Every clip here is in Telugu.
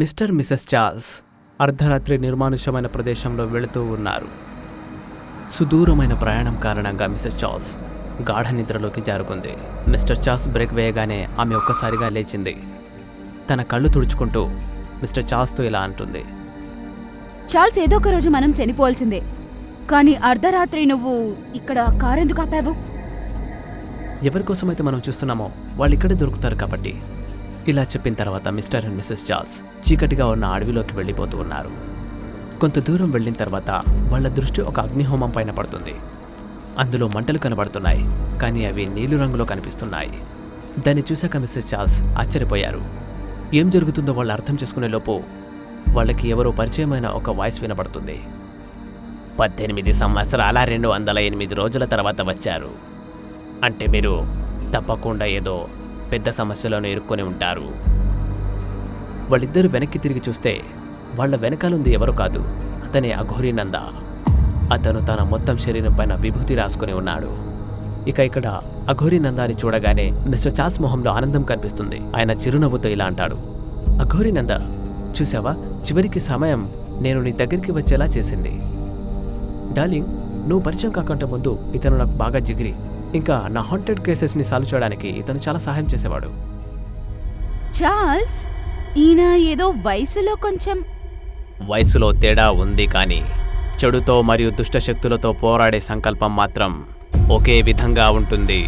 మిస్టర్ మిసెస్ చార్ల్స్ అర్ధరాత్రి నిర్మానుష్యమైన ప్రదేశంలో వెళుతూ ఉన్నారు. సుదూరమైన ప్రయాణం కారణంగా మిసెస్ చార్ల్స్ గాఢ నిద్రలోకి జారుకుంది. మిస్టర్ చార్ల్స్ బ్రేక్ వేయగానే ఆమె ఒక్కసారిగా లేచింది. తన కళ్ళు తుడుచుకుంటూ మిస్టర్ చార్ల్స్తో ఇలా అంటుంది. చార్ల్స్, ఏదో ఒక రోజు మనం చనిపోవాల్సిందే, కానీ అర్ధరాత్రి నువ్వు ఇక్కడ కారెందుకు ఆపావు? ఎవరికోసమైతే మనం చూస్తున్నామో వాళ్ళు ఇక్కడే దొరుకుతారు కాబట్టి. ఇలా చెప్పిన తర్వాత మిస్టర్ అండ్ మిసెస్ చార్ల్స్ చీకటిగా ఉన్న అడవిలోకి వెళ్ళిపోతూ ఉన్నారు. కొంత దూరం వెళ్ళిన తర్వాత వాళ్ళ దృష్టి ఒక అగ్నిహోమం పైన పడుతుంది. అందులో మంటలు కనబడుతున్నాయి, కానీ అవి నీలి రంగులో కనిపిస్తున్నాయి. దాన్ని చూశాక మిస్సెస్ చార్ల్స్ ఆశ్చర్యపోయారు. ఏం జరుగుతుందో వాళ్ళు అర్థం చేసుకునే లోపు వాళ్ళకి ఎవరో పరిచయమైన ఒక వాయిస్ వినబడుతుంది. 18 సంవత్సరాల 208 రోజుల తర్వాత వచ్చారు అంటే మీరు తప్పకుండా ఏదో పెద్ద సమస్యలోనే ఇరుక్కొని ఉంటారు. వాళ్ళిద్దరూ వెనక్కి తిరిగి చూస్తే వాళ్ళ వెనకాలుంది ఎవరు కాదు, అతనే అఘోరీ నంద. అతను తన మొత్తం శరీరం పైన విభూతి రాసుకుని ఉన్నాడు. ఇక్కడ అఘోరీ నందాని చూడగానే మిస్టర్ చార్ల్స్ మొహంలో ఆనందం కనిపిస్తుంది. ఆయన చిరునవ్వుతో ఇలా అంటాడు. అఘోరీ నంద, చూసావా, చివరికి సమయం నేను నీ దగ్గరికి వచ్చేలా చేసింది. డార్లింగ్, నువ్వు పరిచయం కాకుండా ముందు ఇతను నాకు బాగా జిగిరి. ఇంకా నా హాంటెడ్ కేసెస్ని సాల్వ్ చేయడానికి ఇతను చాలా సహాయం చేసేవాడు. చార్ల్స్, ఈయన ఏదో వయసులో తేడా ఉంది, కానీ చెడుతో మరియు దుష్టశక్తులతో పోరాడే సంకల్పం మాత్రం ఒకే విధంగా ఉంటుంది.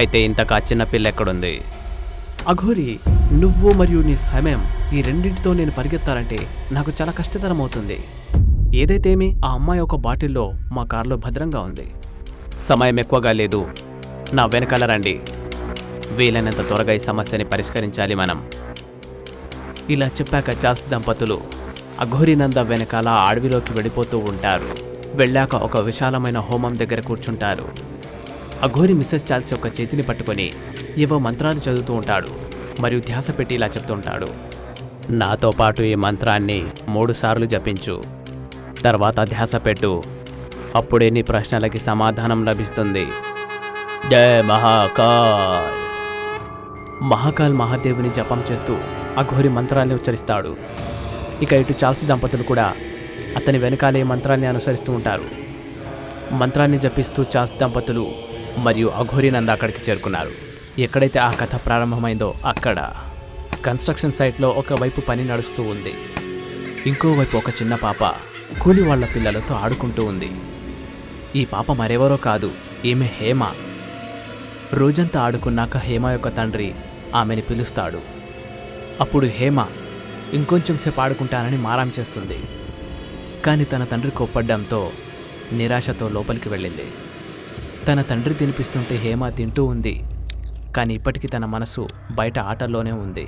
అయితే ఇంతకా చిన్న పిల్ల ఎక్కడుంది? అఘోరీ, నువ్వు మరియు నీ సమయం ఈ రెండింటితో నేను పరిగెత్తాలంటే నాకు చాలా కష్టతరం అవుతుంది. ఏదైతేమి ఆ అమ్మాయి ఒక బాటిల్లో మా కారులో భద్రంగా ఉంది. సమయం ఎక్కువగా లేదు, నా వెనకాల రండి. వీలైనంత త్వరగా ఈ సమస్యని పరిష్కరించాలి మనం. ఇలా చెప్పాక చార్ల్స్ దంపతులు అఘోరీ నంద వెనకాల అడవిలోకి వెళ్ళిపోతూ ఉంటారు. వెళ్ళాక ఒక విశాలమైన హోమం దగ్గర కూర్చుంటారు. అఘోరీ మిస్సెస్ చార్ల్స్ యొక్క చేతిని పట్టుకొని ఏవో మంత్రాలు చదువుతూ ఉంటాడు మరియు ధ్యాస పెట్టి ఇలా చెప్తుంటాడు. నాతో పాటు ఈ మంత్రాన్ని 3 సార్లు జపించు, తర్వాత ధ్యాస పెట్టు. అప్పుడే నీ ప్రశ్నలకి సమాధానం లభిస్తుంది. జై మహాకాల్. మహాకాల్ మహాదేవుని జపం చేస్తూ అఘోరీ మంత్రాన్ని ఉచ్చరిస్తాడు. ఇటు చార్ల్స్ దంపతులు కూడా అతని వెనకాలే మంత్రాన్ని అనుసరిస్తూ ఉంటారు. మంత్రాన్ని జపిస్తూ చార్ల్స్ దంపతులు మరియు అఘోరీ నంద అక్కడికి చేరుకున్నారు. ఎక్కడైతే ఆ కథ ప్రారంభమైందో అక్కడ కన్స్ట్రక్షన్ సైట్లో ఒకవైపు పని నడుస్తూ ఉంది. ఇంకోవైపు ఒక చిన్న పాప కూలి వాళ్ల పిల్లలతో ఆడుకుంటూ ఉంది. ఈ పాప మరెవరో కాదు, ఈమె హేమ. రోజంతా ఆడుకున్నాక హేమ యొక్క తండ్రి ఆమెని పిలుస్తాడు. అప్పుడు హేమ ఇంకొంచెం సేపు ఆడుకుంటానని మారం చేస్తుంది. కానీ తన తండ్రి కోప్పడ్డంతో నిరాశతో లోపలికి వెళ్ళింది. తన తండ్రి తినిపిస్తుంటే హేమ తింటూ ఉంది, కానీ ఇప్పటికీ తన మనసు బయట ఆటల్లోనే ఉంది.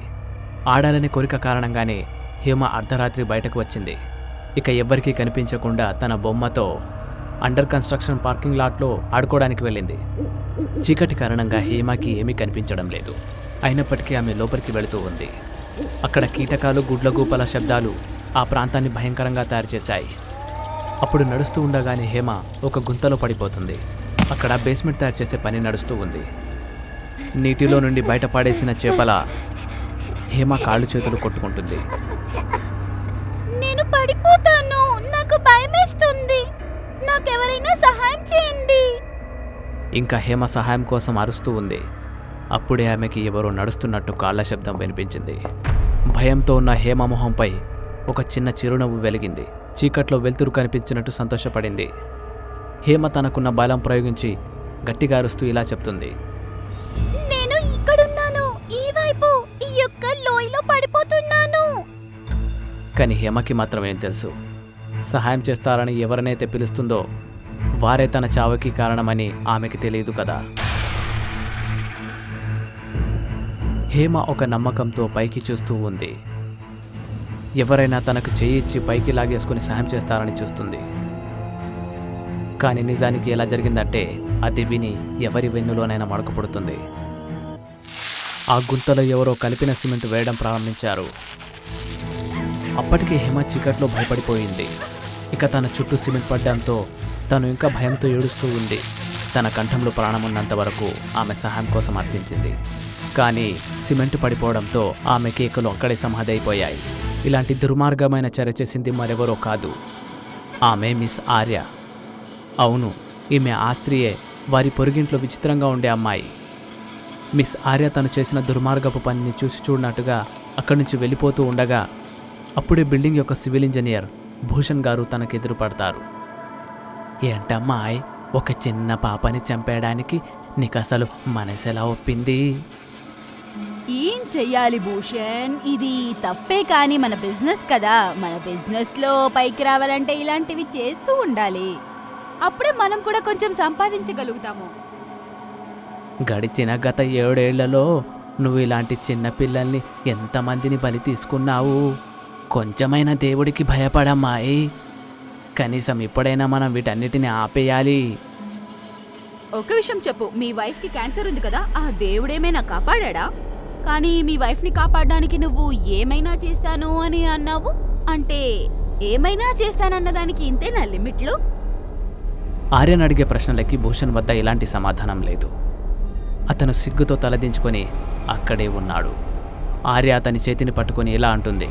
ఆడాలనే కోరిక కారణంగానే హేమ అర్ధరాత్రి బయటకు వచ్చింది. ఎవ్వరికీ కనిపించకుండా తన బొమ్మతో అండర్ కన్స్ట్రక్షన్ పార్కింగ్ లాట్లో ఆడుకోవడానికి వెళ్ళింది. చీకటి కారణంగా హేమకి ఏమీ కనిపించడం లేదు. అయినప్పటికీ ఆమె లోపలికి వెళుతూ ఉంది. అక్కడ కీటకాలు, గుడ్లగూపల శబ్దాలు ఆ ప్రాంతాన్ని భయంకరంగా తయారు చేశాయి. అప్పుడు నడుస్తూ ఉండగానే హేమ ఒక గుంతలో పడిపోతుంది. అక్కడ బేస్మెంట్ తయారు చేసే పని నడుస్తూ ఉంది. నీటిలో నుండి బయటపడేసిన చేపల హేమ కాళ్ళు చేతులు కొట్టుకుంటుంది. నేను పడిపోతాను, నాకు భయమేస్తుంది, నాకెవరైనా సహాయం చేయండి. ఇంకా హేమ సహాయం కోసం అరుస్తూ ఉంది. అప్పుడే ఆమెకి ఎవరో నడుస్తున్నట్టు కాళ్ల శబ్దం వినిపించింది. భయంతో ఉన్న హేమ మొహంపై ఒక చిన్న చిరునవ్వు వెలిగింది. చీకట్లో వెలుతురు కనిపించినట్టు సంతోషపడింది. హేమ తనకున్న బలం ప్రయోగించి గట్టిగా అరుస్తూ ఇలా చెప్తుంది. నేను ఇక్కడున్నాను, ఈ వైపు ఈ యొక్క లోయలో పడిపోతున్నాను. కానీ హేమకి మాత్రం ఏం తెలుసు, సహాయం చేస్తారని ఎవరినైతే పిలుస్తుందో వారే తన చావుకి కారణమని ఆమెకి తెలియదు కదా. హేమ ఒక నమ్మకంతో పైకి చూస్తూ ఉంది. ఎవరైనా తనకు చేయి ఇచ్చి పైకి లాగేసుకుని సహాయం చేస్తారని చూస్తుంది. కానీ నిజానికి ఎలా జరిగిందంటే అది విని ఎవరి వెన్నులోనైనా మడకపడుతుంది. ఆ గుంతలో ఎవరో కలిపిన సిమెంట్ వేయడం ప్రారంభించారు. అప్పటికే హేమ చీకట్లో భయపడిపోయింది. తన చుట్టూ సిమెంట్ పడ్డంతో తను ఇంకా భయంతో ఏడుస్తూ ఉంది. తన కంఠంలో ప్రాణమున్నంత వరకు ఆమె సహాయం కోసం అర్థించింది. కానీ సిమెంట్ పడిపోవడంతో ఆమె కేకలు అక్కడే సమాధి అయిపోయాయి. ఇలాంటి దుర్మార్గమైన చర్య చేసింది మరెవరో కాదు, ఆమె మిస్ ఆర్య. అవును, ఈమె ఆ స్త్రీయే, వారి పొరుగింట్లో విచిత్రంగా ఉండే అమ్మాయి. మిస్ ఆర్య తను చేసిన దుర్మార్గపు పనిని చూసి చూడనట్టుగా అక్కడి నుంచి వెళ్ళిపోతూ ఉండగా అప్పుడే బిల్డింగ్ యొక్క సివిల్ ఇంజనీర్ భూషణ్ గారు తనకెదురు పడతారు. ఏంటమ్మాయ్, ఒక చిన్న పాపని చంపేయడానికి నీకు అసలు మనసెలా ఒప్పింది? ఏం చెయ్యాలి భూషణ్, ఇది తప్పే కానీ మన బిజినెస్ కదా. మన బిజినెస్లో పైకి రావాలంటే ఇలాంటివి చేస్తూ ఉండాలి. అప్పుడే మనం కూడా కొంచెం సంపాదించగలుగుతాము. గడిచిన గత 7 ఏళ్లలో నువ్వు ఇలాంటి చిన్న పిల్లల్ని ఎంతమందిని బలి తీసుకున్నావు? కొంచెమైనా దేవుడికి భయపడమ్మాయి. కనీసం ఇప్పుడైనా మనం వీటన్నిటిని ఆపేయాలి. ఒక విషయం చెప్పు, మీ వైఫ్కి క్యాన్సర్ ఉంది కదా, ఆ దేవుడేమైనా కాపాడా? కానీ మీ వైఫ్ని కాపాడడానికి నువ్వు ఏమైనా చేస్తాను అని అన్నావు. అంటే ఏమైనా చేస్తానన్న దానికి ఇంతేనా లిమిట్లు? ఆర్యన్ అడిగే ప్రశ్నలకి భూషణ్ వద్ద ఎలాంటి సమాధానం లేదు. అతను సిగ్గుతో తలదించుకొని అక్కడే ఉన్నాడు. ఆర్య అతని చేతిని పట్టుకొని ఇలా అంటుంది,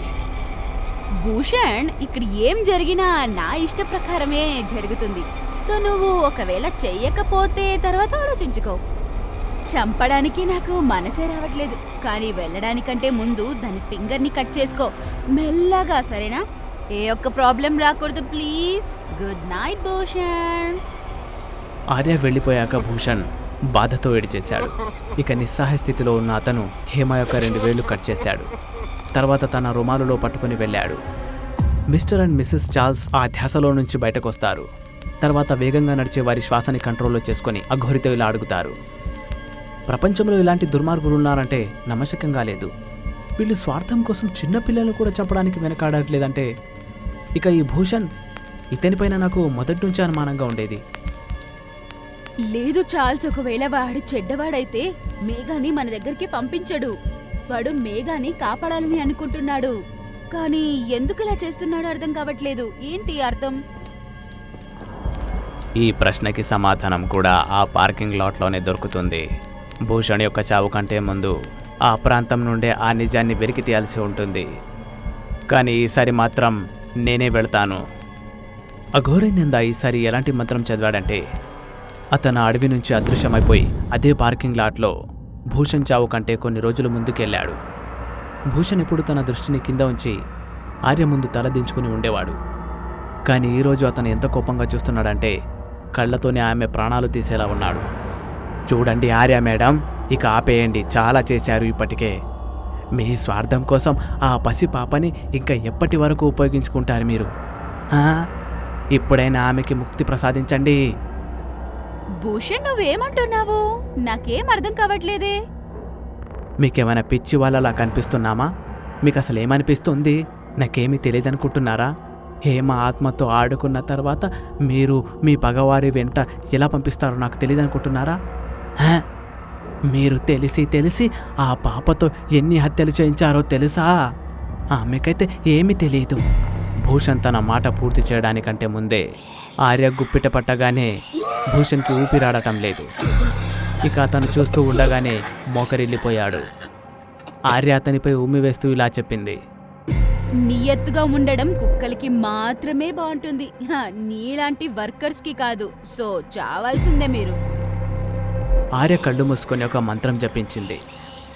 భూషణ్, ఇక్కడ ఏం జరిగినా నా ఇష్ట ప్రకారమే జరుగుతుంది. సో నువ్వు ఒకవేళ చెయ్యకపోతే తర్వాత ఆలోచించుకో. చంపడానికి నాకు మనసే రావట్లేదు, కానీ వెళ్ళడానికంటే ముందు దాని ఫింగర్ని కట్ చేసుకో మెల్లగా, సరేనా? ఏ ఒక్క ప్రాబ్లం రాకూడదు please. Good night Bhushan. Arya వెళ్ళిపోయాక భూషణ్ బాధతో ఏడిచేశాడు. ఇక నిస్సహాయ స్థితిలో ఉన్న అతను హేమ యొక్క 2 వేళ్లు కట్ చేశాడు. తర్వాత తన రుమాలులో పట్టుకుని వెళ్ళాడు. మిస్టర్ అండ్ మిస్సెస్ చార్ల్స్ ఆ ధ్యాసలో నుంచి బయటకొస్తారు. తర్వాత వేగంగా నడిచే వారి శ్వాసని కంట్రోల్లో చేసుకొని అఘోరితో ఇలా అడుగుతారు, ప్రపంచంలో ఇలాంటి దుర్మార్గులు ఉన్నారంటే నమ్మశక్యంగా లేదు. వీళ్ళు స్వార్థం కోసం చిన్న పిల్లలను కూడా చంపడానికి వెనకాడట్లేదంటే ఇక ఈ భూషణ్, ఇతనిపైన నాకు మొదటి నుంచి అనుమానంగా ఉండేది. లేదు చార్ల్స్, ఒకవేళ వాడు చెడ్డవాడైతే మేఘాని మన దగ్గరికి పంపించడు. వాడు మేఘాని కాపాడాలని అనుకుంటున్నాడు, కానీ ఎందుకు ఇలా చేస్తున్నాడో అర్థం కావట్లేదు. ఏంటి అర్థం? ఈ ప్రశ్నకి సమాధానం కూడా ఆ పార్కింగ్ లాట్లోనే దొరుకుతుంది. భూషణ్ యొక్క చావు కంటే ముందు ఆ ప్రాంతం నుండే ఆ నిజాన్ని వెలికి తీయాల్సి ఉంటుంది. కానీ ఈసారి మాత్రం నేనే వెళ్తాను. అఘోరి నింద ఈసారి ఎలాంటి మంత్రం చదివాడంటే అతను అడవి నుంచి అదృశ్యమైపోయి అదే పార్కింగ్ లాట్లో భూషణ్ చావు కంటే కొన్ని రోజులు ముందుకెళ్ళాడు. భూషణ్ ఎప్పుడు తన దృష్టిని కింద ఉంచి ఆర్య ముందు తలదించుకుని ఉండేవాడు. కానీ ఈరోజు అతను ఎంత కోపంగా చూస్తున్నాడంటే కళ్ళతోనే ఆమె ప్రాణాలు తీసేలా ఉన్నాడు. చూడండి ఆర్య మేడం, ఇక ఆపేయండి, చాలా చేశారు ఇప్పటికే. మీ స్వార్థం కోసం ఆ పసి పాపని ఇంకా ఎప్పటి వరకు ఉపయోగించుకుంటారు మీరు? ఇప్పుడైనా ఆమెకి ముక్తి ప్రసాదించండి. భూషణ్, నువ్వేమంటున్నావు? నాకేం అర్థం కావట్లేదే. మీకేమైనా పిచ్చి వాళ్ళలా కనిపిస్తున్నామా? మీకు అసలు ఏమనిపిస్తుంది? నాకేమీ తెలియదనుకుంటున్నారా? హేమ ఆత్మతో ఆడుకున్న తర్వాత మీరు మీ పగవారి వెంట ఎలా పంపిస్తారో నాకు తెలియదనుకుంటున్నారా? మీరు తెలిసి ఆ పాపతో ఎన్ని హత్యలు చేయించారో తెలుసా? ఆమెకైతే ఏమీ తెలియదు. భూషణ్ తన మాట పూర్తి చేయడానికంటే ముందే ఆర్య గుప్పిట పట్టగానే భూషణ్కి ఊపిరాడటం లేదు. ఇక అతను చూస్తూ ఉండగానే మోకరిల్లిపోయాడు. ఆర్య అతనిపై ఉమ్మివేస్తూ ఇలా చెప్పింది, నియత్తుగా ఉండడం కుక్కలకి మాత్రమే బాగుంటుంది, నీలాంటి వర్కర్స్కి కాదు. సో చావాల్సిందే మీరు. ఆర్య కళ్ళు మూసుకొని ఒక మంత్రం జపించింది.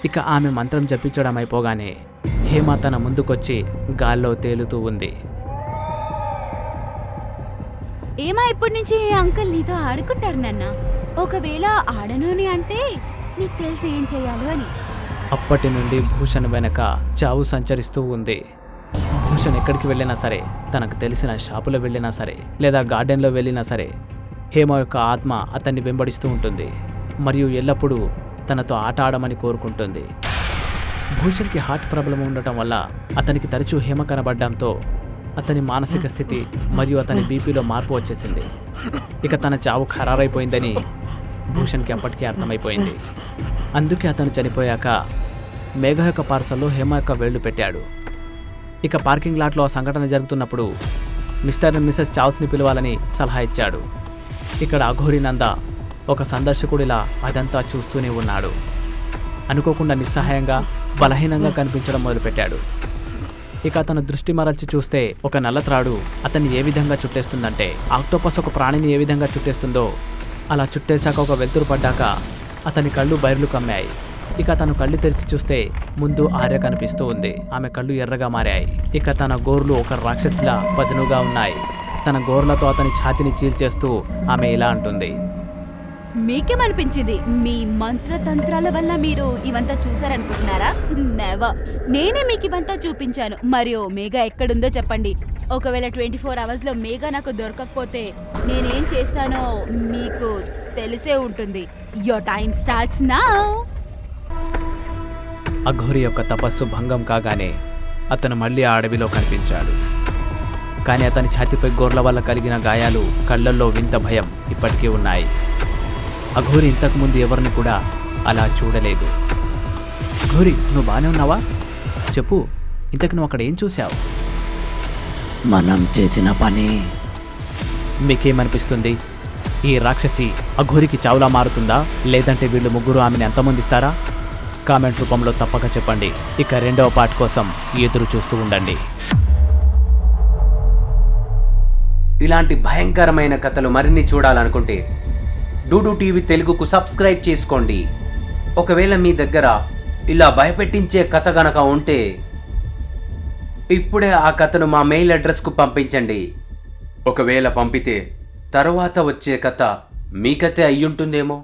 ఇక ఆమె మంత్రం జపించడం అయిపోగానే హేమ తన ముందుకొచ్చి గాల్లో తేలుతూ ఉంది. ఏమా, ఇప్పటి నుంచి అంకుల్ నీతో ఆడుకుంటారు నాన్న. ఒకవేళ ఆడను అని అంటే నీకు తెలిసి ఏం చేయాలో అని. అప్పటి నుండి భూషణ్ వెనక చావు సంచరిస్తూ ఉంది. భూషణ్ ఎక్కడికి వెళ్ళినా సరే, తనకు తెలిసిన షాపులో వెళ్ళినా సరే, లేదా గార్డెన్లో వెళ్ళినా సరే, హేమ యొక్క ఆత్మ అతన్ని వెంబడిస్తూ ఉంటుంది మరియు ఎల్లప్పుడూ తనతో ఆట ఆడమని కోరుకుంటుంది. భూషణ్కి హార్ట్ ప్రాబ్లం ఉండటం వల్ల అతనికి తరచూ హేమ కనబడడంతో అతని మానసిక స్థితి మరియు అతని బీపీలో మార్పు వచ్చేసింది. ఇక తన చావు ఖరారైపోయిందని భూషణ్కి అప్పటికే అర్థమైపోయింది. అందుకే అతను చనిపోయాక మేఘ యొక్క పార్సల్లో హేమ యొక్క వేళ్లు పెట్టాడు. ఇక పార్కింగ్ లాట్లో ఆ సంఘటన జరుగుతున్నప్పుడు మిస్టర్ అండ్ మిసెస్ చార్ల్స్ని పిలవాలని సలహా ఇచ్చాడు. ఇక్కడ అఘోరి నంద ఒక సందర్శకుడిలా అదంతా చూస్తూనే ఉన్నాడు. అనుకోకుండా నిస్సహాయంగా బలహీనంగా కనిపించడం మొదలుపెట్టాడు. ఇక అతను దృష్టి మరల్చి చూస్తే ఒక నల్లత్రాడు అతన్ని ఏ విధంగా చుట్టేస్తుందంటే ఆక్టోపస్ ఒక ప్రాణిని ఏ విధంగా చుట్టేస్తుందో అలా చుట్టేశాక ఒక వెలుతురు పడ్డాక అతని కళ్ళు బయర్లు కమ్మాయి. ఇక తను కళ్ళు తెరిచి చూస్తే ముందు ఆర్య కనిపిస్తూ ఉంది. ఆమె కళ్ళు ఎర్రగా మారాయి. ఇక తన గోర్లు ఒక రాక్షసిలా పదునుగా ఉన్నాయి. తన గోర్లతో అతని ఛాతిని చీల్చేస్తూ ఆమె ఇలా అంటుంది. మీకేమనిపించింది? మీ మంత్రతంత్రాల వల్ల మీరు ఇవంతా చూసారనుకుంటున్నారా? నెవర్. నేనే మీకు ఇవంతా చూపించాను. మరియు మేఘా ఎక్కడుందో చెప్పండి. ఒకవేళ 24 అవర్స్లో మేఘా నాకు దొరకకపోతే నేనేం చేస్తానో మీకు తెలిసే ఉంటుంది. Your time starts now. Aghori యొక్క తపస్సు భంగం కాగానే అతను మళ్ళీ ఆ అడవిలో కనిపించాడు. కానీ అతని ఛాతిపై గోర్ల వల్ల కలిగిన గాయాలు, కళ్ళల్లో వింత భయం ఇప్పటికీ ఉన్నాయి. అఘోరి ఇంతకుముందు ఎవరిని కూడా అలా చూడలేదు. అఘోరి, నువ్వు బాగానే ఉన్నావా? చెప్పు, ఇంతకు నువ్వు అక్కడ ఏం చూసావు? మనం చేసిన పని. మీకేమనిపిస్తుంది? ఈ రాక్షసి అఘోరికి చావులా మారుతుందా, లేదంటే వీళ్ళు ముగ్గురు ఆమెను ఎంతమందిస్తారా? కామెంట్ రూపంలో తప్పక చెప్పండి. ఇక 2వ పార్ట్ కోసం ఎదురు చూస్తూ ఉండండి. ఇలాంటి భయంకరమైన కథలు మరిన్ని చూడాలనుకుంటే డూడు టీవీ తెలుగుకు సబ్స్క్రైబ్ చేసుకోండి. ఒకవేళ మీ దగ్గర ఇలా భయపెట్టించే కథ గనక ఉంటే ఇప్పుడే ఆ కథను మా మెయిల్ అడ్రస్కు పంపించండి. ఒకవేళ పంపితే తరువాత వచ్చే కథ మీ కథే అయ్యుంటుందేమో.